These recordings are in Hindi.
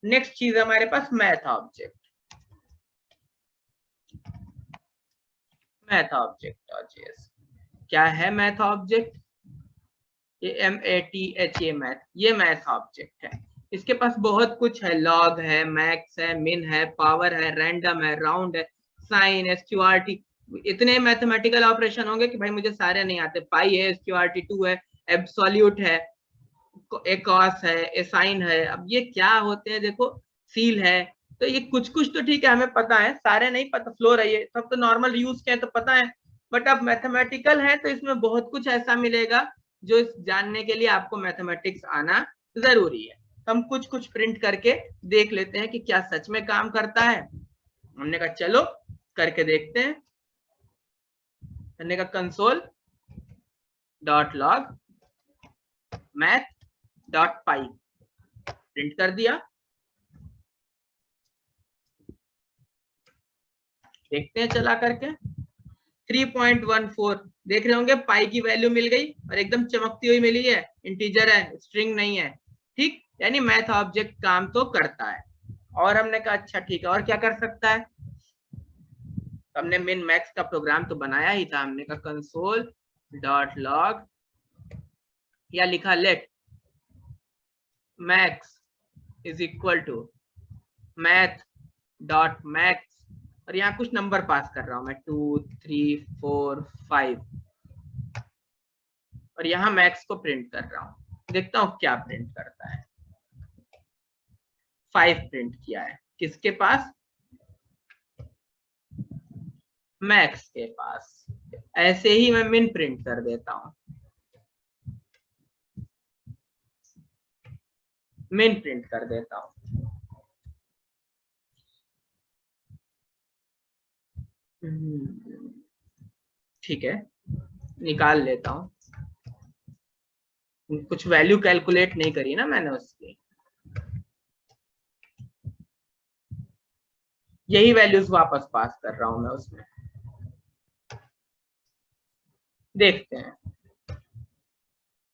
नेक्स्ट चीज हमारे पास मैथ ऑब्जेक्ट। मैथ ऑब्जेक्ट और JS क्या है? मैथ ऑब्जेक्ट ये MATH मैथ, ये मैथ ऑब्जेक्ट है। इसके पास बहुत कुछ है, लॉग है, मैक्स है, मिन है, पावर है, रैंडम है, राउंड है, साइन है, SQRT, इतने मैथमेटिकल ऑपरेशन होंगे कि भाई मुझे सारे नहीं आते। पाई है, SQRT2 है, एब्सोल्यूट है, एकॉस है, एसाइन है। अब ये क्या होते हैं देखो, सील है, तो ये कुछ कुछ तो ठीक है हमें पता है, सारे नहीं पता। फ्लोर है, ये सब तो नॉर्मल यूज के हैं तो पता है, बट अब मैथमेटिकल है तो इसमें बहुत कुछ ऐसा मिलेगा जो इस जानने के लिए आपको मैथमेटिक्स आना जरूरी है। तो हम कुछ कुछ प्रिंट करके देख लेते हैं कि क्या सच में काम करता है। हमने कहा चलो करके देखते हैं। हमने कहा console dot log math dot pi print कर दिया। देखते हैं चला करके। 3.14 देख रहे होंगे, पाई की वैल्यू मिल गई और एकदम चमकती हुई मिली है, इंटीजर है, स्ट्रिंग नहीं है। ठीक, यानी मैथ ऑब्जेक्ट काम तो करता है। और हमने कहा अच्छा ठीक है, और क्या कर सकता है? हमने मिन मैक्स का प्रोग्राम तो बनाया ही था। हमने कहा कंसोल डॉट लॉग, या लिखा let max is equal to math dot max, और यहाँ कुछ नंबर पास कर रहा हूं मैं, 2 3 4 5, और यहाँ मैक्स को प्रिंट कर रहा हूं। देखता हूं क्या प्रिंट करता है। 5 प्रिंट किया है, किसके पास? मैक्स के पास। ऐसे ही मैं मिन प्रिंट कर देता हूं, मिन प्रिंट कर देता हूं। ठीक है, निकाल लेता हूं। कुछ वैल्यू कैलकुलेट नहीं करी ना मैंने उसकी, यही वैल्यूज वापस पास कर रहा हूं मैं उसमें। देखते हैं,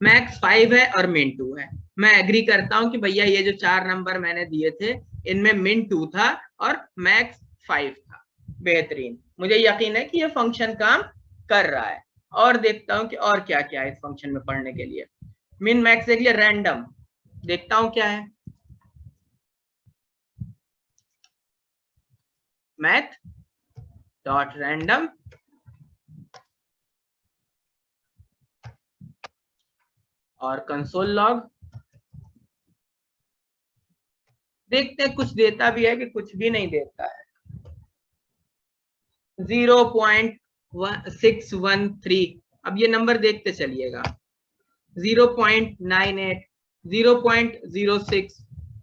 मैक्स 5 है और मिन 2 है। मैं एग्री करता हूं कि भैया ये जो 4 नंबर मैंने दिए थे इनमें मिन 2 था और मैक्स 5 था। बेहतरीन, मुझे यकीन है कि ये फंक्शन काम कर रहा है। और देखता हूं कि और क्या क्या है इस फंक्शन में पढ़ने के लिए। मिन मैक्स देख लिया, रैंडम देखता हूं क्या है। मैथ डॉट रैंडम और कंसोल लॉग। देखते हैं कुछ देता भी है कि कुछ भी नहीं देता है। 0.613, अब ये नंबर देखते चलिएगा। 0.98, 0.06,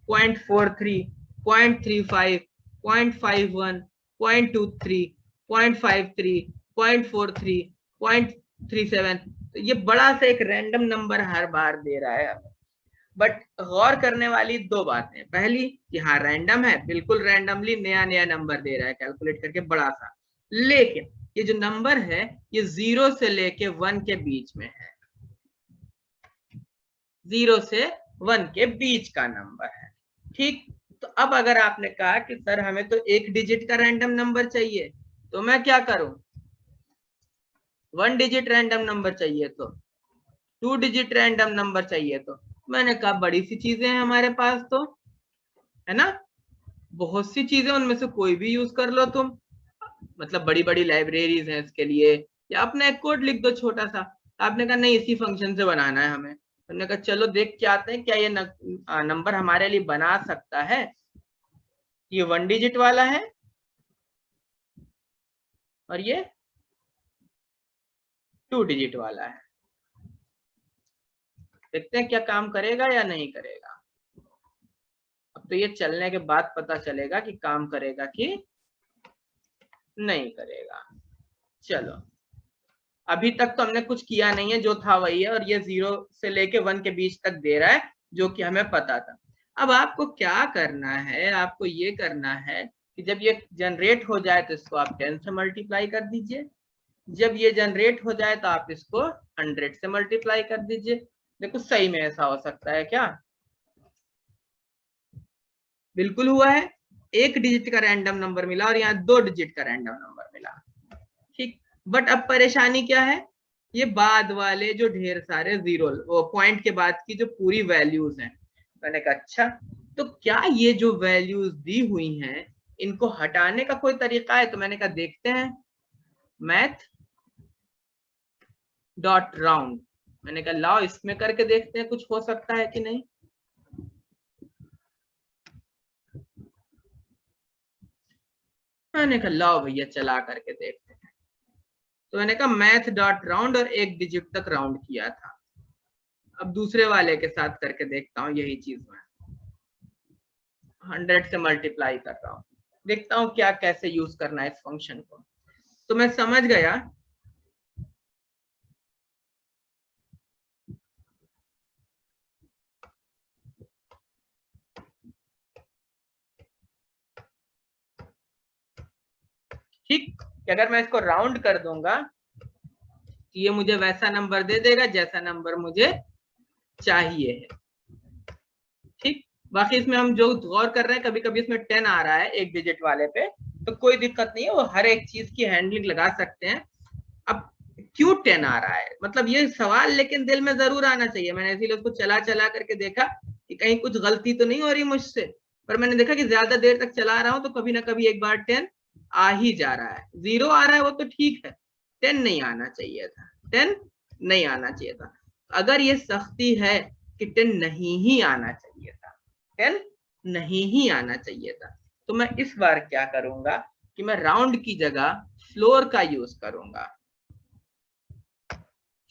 0.43, 0.35, 0.51, 0.23, 0.53, 0.43, 0.37, तो ये बड़ा सा एक रैंडम नंबर हर बार दे रहा है। बट गौर करने वाली दो बातें, पहली कि हाँ रैंडम है, बिल्कुल रैंडमली नया नया नंबर दे रहा है कैलकुलेट करके बड़ा सा, लेकिन ये जो नंबर है ये 0 से लेके 1 के बीच में है। 0 से 1 के बीच का नंबर है। ठीक, तो अब अगर आपने कहा कि सर हमें तो एक डिजिट का रैंडम नंबर चाहिए, तो मैं क्या करूं? 1 डिजिट रैंडम नंबर चाहिए तो, 2 डिजिट रैंडम नंबर चाहिए तो, मैंने कहा बड़ी सी चीजें हैं हमारे पास तो, है ना, बहुत सी चीजें, उनमें से कोई भी यूज कर लो तुम। मतलब बड़ी बड़ी लाइब्रेरीज हैं इसके लिए, या अपना एक कोड लिख दो छोटा सा। आपने कहा नहीं, इसी फंक्शन से बनाना है हमें। हमने कहा चलो देख के आते हैं क्या ये नंबर हमारे लिए बना सकता है। ये 1 डिजिट वाला है और ये 2 डिजिट वाला है। देखते हैं क्या काम करेगा या नहीं करेगा। अब तो ये चलने के बाद पता चलेगा कि काम करेगा कि नहीं करेगा। चलो, अभी तक तो हमने कुछ किया नहीं है, जो था वही है, और ये 0 से लेके 1 के बीच तक दे रहा है जो कि हमें पता था। अब आपको क्या करना है, आपको ये करना है कि जब ये जनरेट हो जाए तो इसको आप 10 से मल्टीप्लाई कर दीजिए। जब ये जनरेट हो जाए तो आप इसको 100 से मल्टीप्लाई कर दीजिए। देखो सही में ऐसा हो सकता है क्या? बिल्कुल हुआ है, 1 डिजिट का रैंडम नंबर मिला और यहाँ 2 डिजिट का रैंडम नंबर मिला, ठीक। बट अब परेशानी क्या है, ये बाद वाले जो ढेर सारे जीरो, वो पॉइंट के बाद की जो पूरी वैल्यूज हैं। मैंने कहा अच्छा, तो क्या ये जो वैल्यूज दी हुई हैं इनको हटाने का कोई तरीका है? तो मैंने कहा देखते हैं, मैथ डॉट राउंड, मैंने कहा लाओ इसमें करके देखते हैं कुछ हो सकता है कि नहीं। मैंने कहा लाओ भैया चला करके देखते हैं। तो मैंने कहा मैथ डॉट राउंड और 1 डिजिट तक राउंड किया था। अब दूसरे वाले के साथ करके देखता हूँ यही चीज, मैं 100 से मल्टीप्लाई कर रहा हूँ, देखता हूँ क्या कैसे यूज करना है इस फंक्शन को। तो मैं समझ गया ठीक कि अगर मैं इसको राउंड कर दूंगा तो ये मुझे वैसा नंबर दे देगा जैसा नंबर मुझे चाहिए है, ठीक। बाकी इसमें हम जो गौर कर रहे हैं, कभी कभी इसमें 10 आ रहा है 1 डिजिट वाले पे, तो कोई दिक्कत नहीं है, वो हर एक चीज की हैंडलिंग लगा सकते हैं। अब क्यों 10 आ रहा है, मतलब ये सवाल लेकिन दिल में जरूर आना चाहिए। मैंने इसीलिए उसको चला चला करके देखा कि कहीं कुछ गलती तो नहीं हो रही मुझसे, पर मैंने देखा कि ज्यादा देर तक चला रहा हूं तो कभी ना कभी एक बार 10 आ ही जा रहा है। 0 आ रहा है वो तो ठीक है, 10 नहीं आना चाहिए था, 10 नहीं आना चाहिए था। अगर ये सख्ती है कि 10 नहीं ही आना चाहिए था, 10 नहीं ही आना चाहिए था, तो मैं इस बार क्या करूंगा कि मैं राउंड की जगह फ्लोर का यूज करूंगा,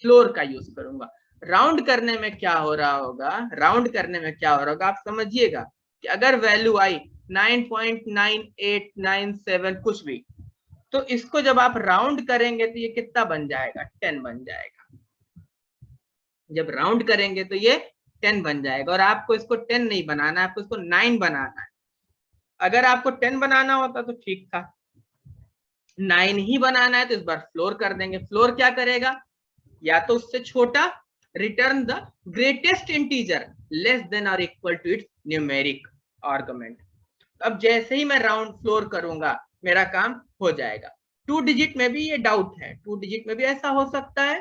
फ्लोर का यूज करूंगा। राउंड करने में क्या हो रहा होगा, राउंड करने में क्या हो रहा होगा आप समझिएगा कि अगर वैल्यू आई 9.9897 कुछ भी, तो इसको जब आप राउंड करेंगे तो ये कितना बन जाएगा, 10 बन जाएगा। जब राउंड करेंगे तो ये 10 बन जाएगा, और आपको इसको 10 नहीं बनाना है, आपको इसको 9 बनाना है। अगर आपको 10 बनाना होता तो ठीक था, 9 ही बनाना है तो इस बार फ्लोर कर देंगे। फ्लोर क्या करेगा, या तो उससे छोटा, return the greatest integer less than और equal to its numeric argument. अब जैसे ही मैं राउंड फ्लोर करूंगा मेरा काम हो जाएगा। 2 डिजिट में भी ये डाउट है, 2 डिजिट में भी ऐसा हो सकता है,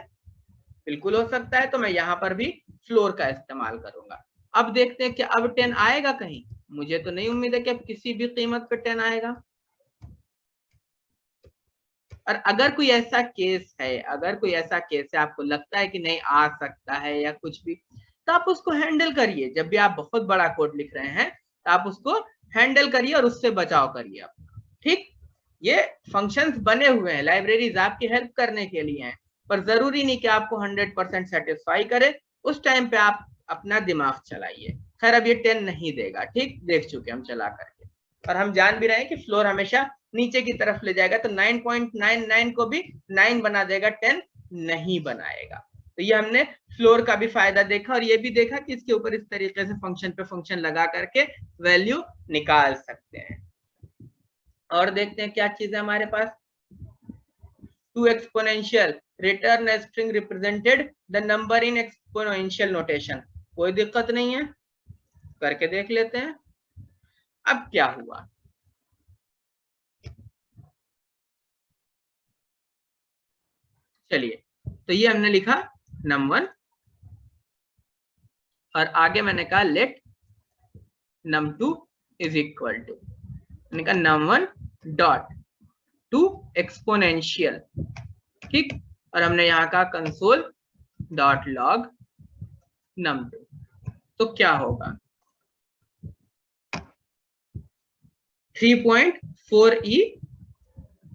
बिल्कुल हो सकता है, तो मैं यहां पर भी फ्लोर का इस्तेमाल करूंगा। अब देखते हैं कि अब 10 आएगा कहीं, मुझे तो नहीं उम्मीद है कि अब किसी भी कीमत पे 10 आएगा। और अगर कोई ऐसा केस है, अगर कोई ऐसा केस है आपको लगता है कि नहीं आ सकता है या कुछ भी, तो आप उसको हैंडल करिए। जब भी आप बहुत बड़ा कोड लिख रहे हैं तो आप उसको हैंडल करिए और उससे बचाव करिए अपना, ठीक। ये फंक्शंस बने हुए हैं, लाइब्रेरीज आपकी हेल्प करने के लिए हैं, पर जरूरी नहीं कि आपको 100% सेटिस्फाई करे। उस टाइम पे आप अपना दिमाग चलाइए। खैर अब ये 10 नहीं देगा, ठीक, देख चुके हम चला करके, और हम जान भी रहे हैं कि फ्लोर हमेशा नीचे की तरफ ले जाएगा, तो 9.99 को भी 9 बना देगा, 10 नहीं बनाएगा। तो ये हमने फ्लोर का भी फायदा देखा, और ये भी देखा कि इसके ऊपर इस तरीके से फंक्शन पे फंक्शन लगा करके वैल्यू निकाल सकते हैं। और देखते हैं क्या चीज है हमारे पास। To exponential return a string represented the number in exponential notation, कोई दिक्कत नहीं है, करके देख लेते हैं। अब क्या हुआ, चलिए, तो ये हमने लिखा num1, और आगे मैंने कहा late num2 is equal to, मैंने कहा num1 डॉट टू एक्सपोनेंशियल, ठीक, और हमने यहाँ कहा कंसोल डॉट लॉग num2। तो क्या होगा, 3.4e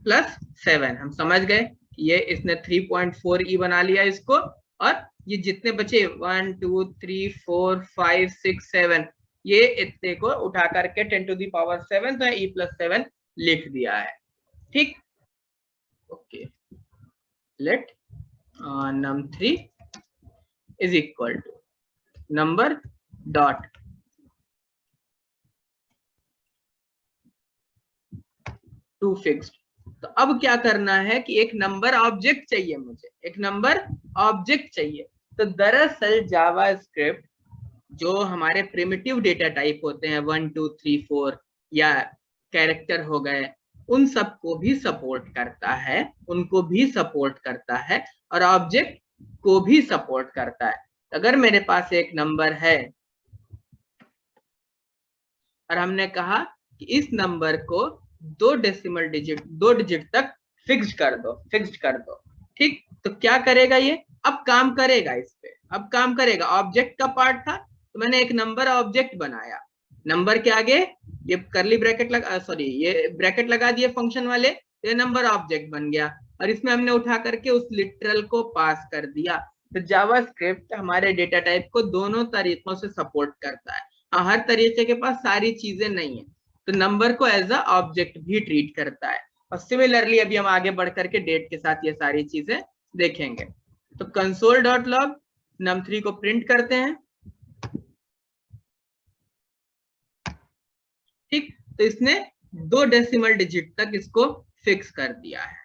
प्लस 7, हम समझ गए ये इसने 3.4e बना लिया इसको, और ये जितने बचे 1 2 3 4 5 6 7, ये इतने को उठा करके 10 टू द पावर 7, तो e प्लस 7 लिख दिया है, ठीक। Okay, let num3 is equal to number dot to fixed. तो अब क्या करना है कि एक नंबर ऑब्जेक्ट चाहिए, मुझे एक नंबर ऑब्जेक्ट चाहिए। तो दरअसल जावा जो हमारे प्रिमिटिव डेटा टाइप होते हैं 1 2 3 4 या कैरेक्टर हो गए, उन सबको भी सपोर्ट करता है, उनको भी सपोर्ट करता है और ऑब्जेक्ट को भी सपोर्ट करता है। अगर मेरे पास एक नंबर है और हमने कहा कि इस नंबर को 2 डिजिट तक फिक्स्ड कर दो, ठीक, तो क्या करेगा ये? अब काम करेगा इस पे, अब काम करेगा। ऑब्जेक्ट का पार्ट था तो मैंने एक नंबर ऑब्जेक्ट बनाया, नंबर के आगे ये करली ब्रैकेट लगा, सॉरी ये ब्रैकेट लगा दिए फंक्शन वाले, ये नंबर ऑब्जेक्ट बन गया और इसमें हमने उठा करके उस लिटरल को पास कर दिया। तो जावास्क्रिप्ट हमारे डेटा टाइप को दोनों तरीकों से सपोर्ट करता है। हर तरीके के पास सारी चीजें नहीं है, तो नंबर को एज अ ऑब्जेक्ट भी ट्रीट करता है। और सिमिलरली अभी हम आगे बढ़ करके डेट के साथ ये सारी चीजें देखेंगे। तो console.log num3 को प्रिंट करते हैं, ठीक, तो इसने 2 डेसिमल डिजिट तक इसको फिक्स कर दिया है।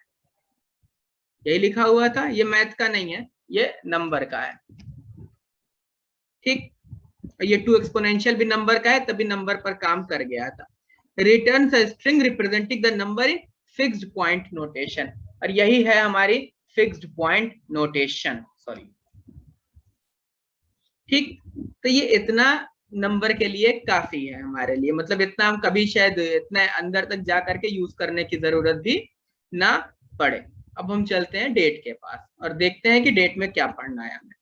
यही लिखा हुआ था, ये मैथ का नहीं है, ये नंबर का है, ठीक। ये 2 एक्सपोनेंशियल भी नंबर का है, तभी नंबर पर काम कर गया था। Return a string representing the number in fixed point notation, और यही है हमारी फिक्स्ड पॉइंट नोटेशन, सॉरी, ठीक। तो ये इतना नंबर के लिए काफी है हमारे लिए, मतलब इतना हम कभी शायद इतना अंदर तक जा करके यूज करने की जरूरत भी ना पड़े। अब हम चलते हैं डेट के पास और देखते हैं कि डेट में क्या पढ़ना है हमें।